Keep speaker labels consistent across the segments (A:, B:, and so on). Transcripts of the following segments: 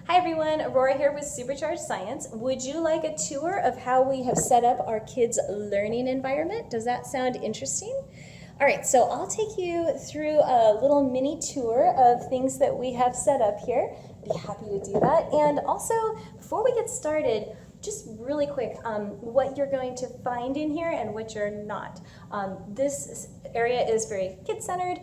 A: Hi everyone, Aurora here with Supercharged Science. Would you like a tour of how we have set up our kids' learning environment? Does that sound interesting? All right, so I'll take you through a little mini tour of things that we have set up here. Be happy to do that. And also, before we get started, just really quick, what you're going to find in here and what you're not. This area is very kid-centered,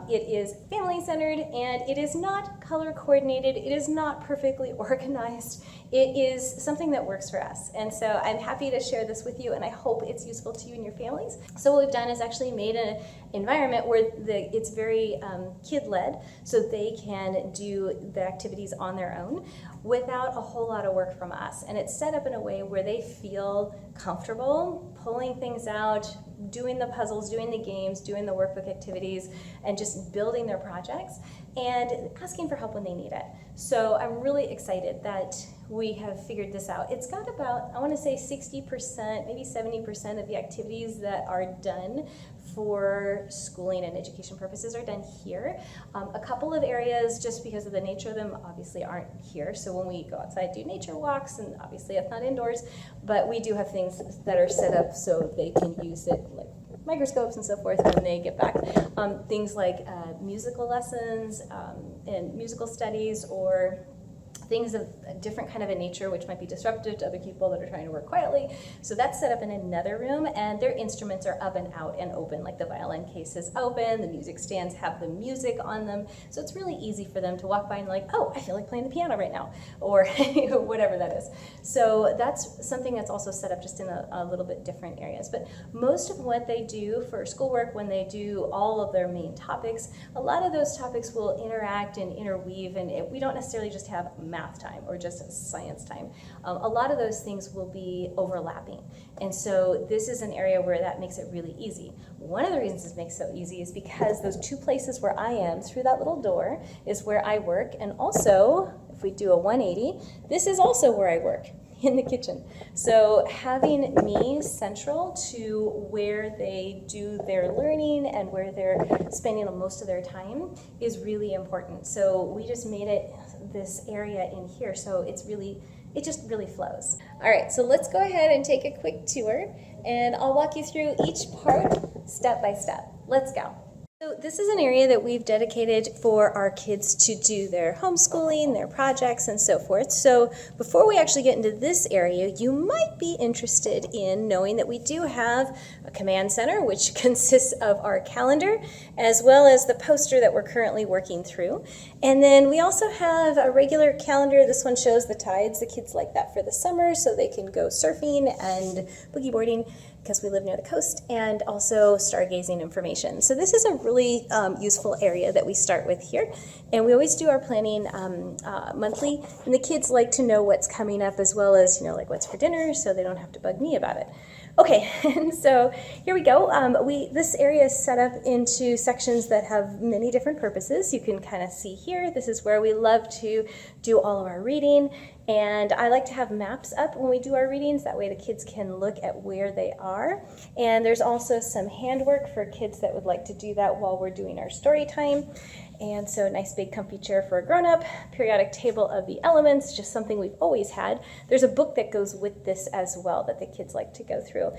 A: it is family-centered, and it is not color-coordinated, it is not perfectly organized. It is something that works for us. And so I'm happy to share this with you, and I hope it's useful to you and your families. So what we've done is actually made an environment where it's very kid-led, so they can do the activities on their own without a whole lot of work from us. And it's set up in a way where they feel comfortable pulling things out, doing the puzzles, doing the games, doing the workbook activities, and just building their projects and asking for help when they need it. So I'm really excited that we have figured this out. It's got about, I want to say 60%, maybe 70% of the activities that are done for schooling and education purposes are done here. A couple of areas, just because of the nature of them, obviously aren't here. So when we go outside, do nature walks, and obviously it's not indoors, but we do have things that are set up so they can use it, like microscopes and so forth when they get back. Things like musical lessons and musical studies, or things of a different kind of a nature which might be disruptive to other people that are trying to work quietly. So that's set up in another room, and their instruments are up and out and open, like the violin case is open, the music stands have the music on them, so it's really easy for them to walk by and like, oh, I feel like playing the piano right now, or whatever that is. So that's something that's also set up just in a little bit different areas. But most of what they do for schoolwork, when they do all of their main topics, a lot of those topics will interact and interweave, and we don't necessarily just have math time or just science time. A lot of those things will be overlapping. And so this is an area where that makes it really easy. One of the reasons this makes it so easy is because those two places where I am, through that little door, is where I work. And also, if we do a 180, this is also where I work, in the kitchen. So having me central to where they do their learning and where they're spending most of their time is really important. So we just made it this area in here, so it just really flows. All right, so let's go ahead and take a quick tour, and I'll walk you through each part step by step. Let's go. So this is an area that we've dedicated for our kids to do their homeschooling, their projects, and so forth. So before we actually get into this area, you might be interested in knowing that we do have a command center, which consists of our calendar, as well as the poster that we're currently working through. And then we also have a regular calendar. This one shows the tides. The kids like that for the summer, so they can go surfing and boogie boarding, because we live near the coast, and also stargazing information. So this is a really useful area that we start with here. And we always do our planning monthly, and the kids like to know what's coming up, as well as, like what's for dinner, so they don't have to bug me about it. Okay, and so here we go. This area is set up into sections that have many different purposes. You can kind of see here, this is where we love to do all of our reading. And I like to have maps up when we do our readings. That way the kids can look at where they are. And there's also some handwork for kids that would like to do that while we're doing our story time. And so a nice big comfy chair for a grown-up, periodic table of the elements, just something we've always had. There's a book that goes with this as well that the kids like to go through.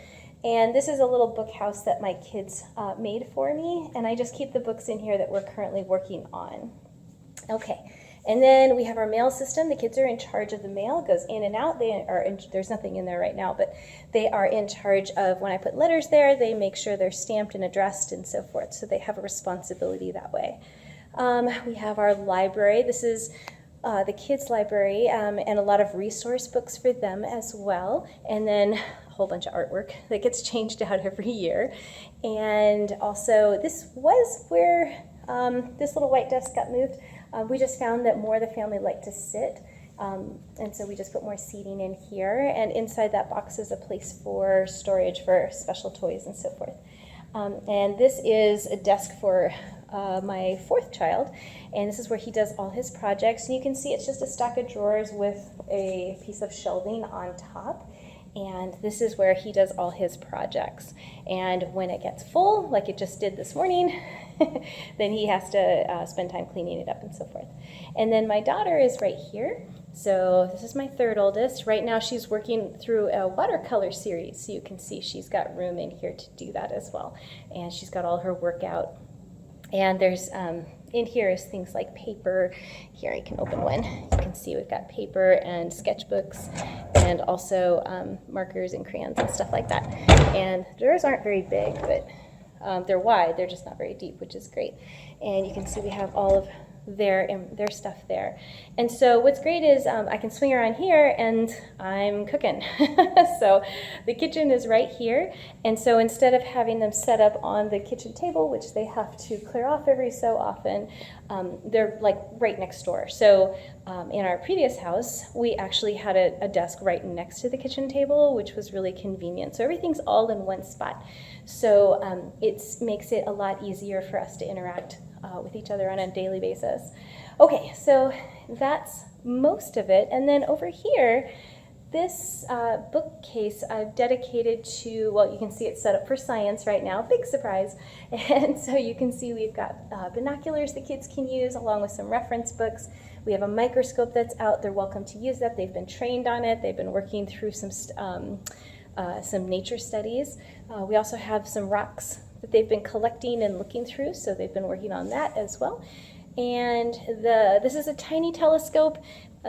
A: And this is a little book house that my kids made for me, and I just keep the books in here that we're currently working on. Okay. And then we have our mail system. The kids are in charge of the mail. It goes in and out. There's nothing in there right now, but they are in charge of, when I put letters there, they make sure they're stamped and addressed and so forth. So they have a responsibility that way. We have our library. This is the kids' library, and a lot of resource books for them as well. And then a whole bunch of artwork that gets changed out every year. And also, this was where this little white desk got moved. We just found that more of the family liked to sit, and so we just put more seating in here, and inside that box is a place for storage for special toys and so forth. And this is a desk for my fourth child, and this is where he does all his projects. And you can see it's just a stack of drawers with a piece of shelving on top. And this is where he does all his projects. And when it gets full, like it just did this morning, then he has to spend time cleaning it up and so forth. And then my daughter is right here. So this is my third oldest. Right now she's working through a watercolor series. So you can see she's got room in here to do that as well. And she's got all her work out. And there's, in here is things like paper. Here I can open one. You can see we've got paper and sketchbooks and also markers and crayons and stuff like that. And drawers aren't very big, but they're wide. They're just not very deep, which is great. And you can see we have all of their stuff there. And so what's great is I can swing around here and I'm cooking. So the kitchen is right here. And so instead of having them set up on the kitchen table, which they have to clear off every so often, they're like right next door. So in our previous house, we actually had a desk right next to the kitchen table, which was really convenient. So everything's all in one spot. So it makes it a lot easier for us to interact with each other on a daily basis. Okay, so that's most of it. And then over here, this bookcase I've dedicated to, well, you can see it's set up for science right now, big surprise. And so you can see we've got binoculars the kids can use along with some reference books. We have a microscope that's out. They're welcome to use that. They've been trained on it. They've been working through some nature studies. We also have some rocks that they've been collecting and looking through, so they've been working on that as well. And this is a tiny telescope.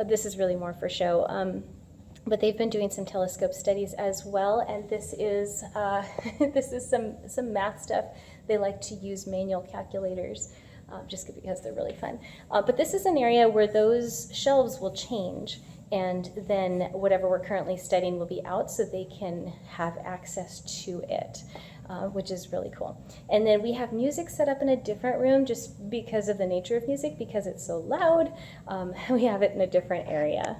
A: This is really more for show, but they've been doing some telescope studies as well. And this is this is some math stuff. They like to use manual calculators just because they're really fun. But this is an area where those shelves will change, and then whatever we're currently studying will be out so they can have access to it. Which is really cool. And then we have music set up in a different room just because of the nature of music, because it's so loud. We have it in a different area.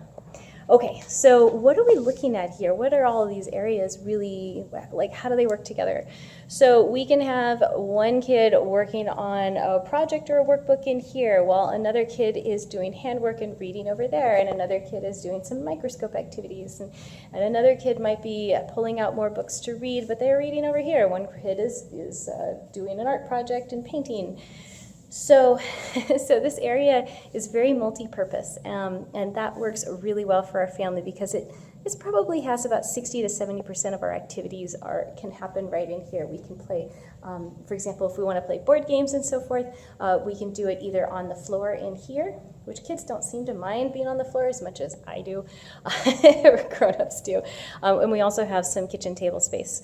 A: Okay, so what are we looking at here? What are all of these areas really, like how do they work together? So we can have one kid working on a project or a workbook in here, while another kid is doing handwork and reading over there, and another kid is doing some microscope activities, and another kid might be pulling out more books to read, but they're reading over here. One kid is doing an art project and painting. So this area is very multi-purpose, and that works really well for our family because it probably has about 60 to 70% of our activities can happen right in here. We can play, for example, if we want to play board games and so forth, we can do it either on the floor in here, which kids don't seem to mind being on the floor as much as I do, or grown-ups do. And we also have some kitchen table space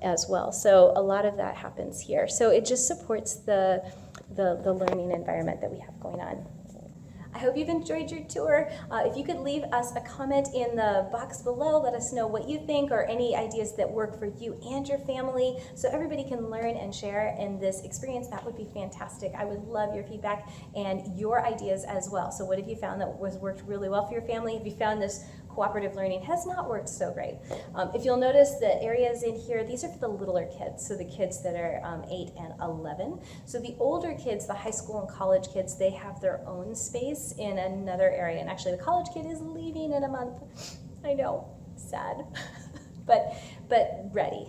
A: as well. So a lot of that happens here. So it just supports the learning environment that we have going on. I hope you've enjoyed your tour. If you could leave us a comment in the box below, let us know what you think or any ideas that work for you and your family so everybody can learn and share in this experience. That would be fantastic. I would love your feedback and your ideas as well. So what have you found that worked really well for your family? Have you found this cooperative learning has not worked so great? If you'll notice the areas in here, these are for the littler kids, so the kids that are 8 and 11. So the older kids, the high school and college kids, they have their own space in another area. And actually the college kid is leaving in a month. I know, sad. but ready,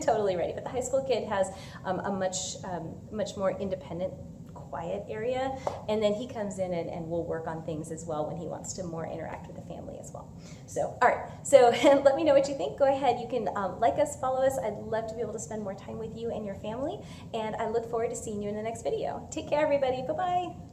A: totally ready. But the high school kid has a much more independent, quiet area, and then he comes in and will work on things as well when he wants to more interact with the family as well. So, all right, so let me know what you think. Go ahead, you can like us, follow us. I'd love to be able to spend more time with you and your family, and I look forward to seeing you in the next video. Take care, everybody. Bye-bye.